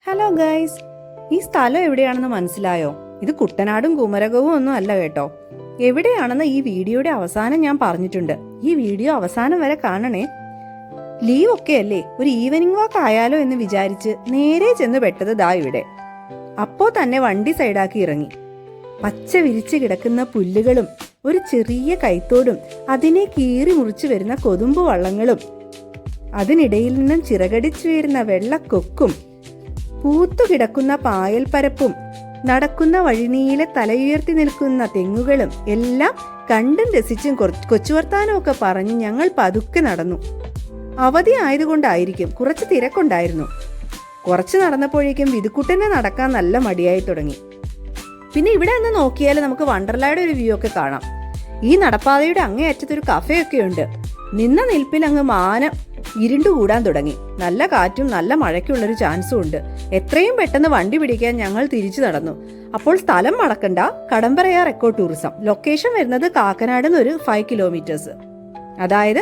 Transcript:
Hello guys, ഈ സ്ഥലം എവിടെയാണെന്ന് മനസ്സിലായോ? ഇത് കുട്ടനാടും കുമരകവും ഒന്നും അല്ല കേട്ടോ. എവിടെയാണെന്ന് ഈ വീഡിയോയുടെ അവസാനം ഞാൻ പറഞ്ഞിട്ടുണ്ട്. ഈ വീഡിയോ അവസാനം വരെ കാണണേ. ലീവ് ഒക്കെ അല്ലേ, ഒരു ഈവനിങ് വാക്ക് ആയാലോ എന്ന് വിചാരിച്ച് നേരെ ചെന്ന് പെട്ടത് ദാ ഇവിടെ. അപ്പോ തന്നെ വണ്ടി സൈഡാക്കി ഇറങ്ങി. പച്ച വിരിച്ച് കിടക്കുന്ന പുല്ലുകളും ഒരു ചെറിയ കൈത്തോടും അതിനെ കീറി മുറിച്ചു വരുന്ന കൊതുമ്പ് വള്ളങ്ങളും അതിനിടയിൽ നിന്നും ചിറകടിച്ചുയരുന്ന വെള്ളക്കൊക്കും പൂത്തുകിടക്കുന്ന പായൽപ്പരപ്പും നടക്കുന്ന വഴിനീളെ തലയുയർത്തി നിൽക്കുന്ന തെങ്ങുകളും എല്ലാം കണ്ടും രസിച്ചും കൊച്ചുവർത്താനവും ഒക്കെ പറഞ്ഞ് ഞങ്ങൾ പതുക്കെ നടന്നു. അവധി ആയതുകൊണ്ടായിരിക്കും കുറച്ച് തിരക്കുണ്ടായിരുന്നു. കുറച്ച് നടന്നപ്പോഴേക്കും വിതുക്കുട്ടനെ നടക്കാൻ നല്ല മടിയായി തുടങ്ങി. പിന്നെ ഇവിടെ നിന്ന് നോക്കിയാൽ നമുക്ക് വണ്ടർലായുടെ ഒരു വ്യൂ ഒക്കെ കാണാം. ഈ നടപ്പാതയുടെ അങ്ങേയറ്റത്തൊരു കഫയൊക്കെ ഉണ്ട്. നിന്ന നിൽപ്പിൽ അങ്ങ് മാനം ഇരുണ്ടുകൂടാൻ തുടങ്ങി. നല്ല കാറ്റും നല്ല മഴയ്ക്കുള്ളൊരു ചാൻസും ഉണ്ട്. എത്രയും പെട്ടെന്ന് വണ്ടി പിടിക്കാൻ ഞങ്ങൾ തിരിച്ചു നടന്നു. അപ്പോൾ സ്ഥലം മറക്കണ്ട, കടമ്പറയാർ എക്കോ ടൂറിസം. ലൊക്കേഷൻ വരുന്നത് കാക്കനാട് നിന്ന് ഒരു 5 കിലോമീറ്റേഴ്സ്, അതായത്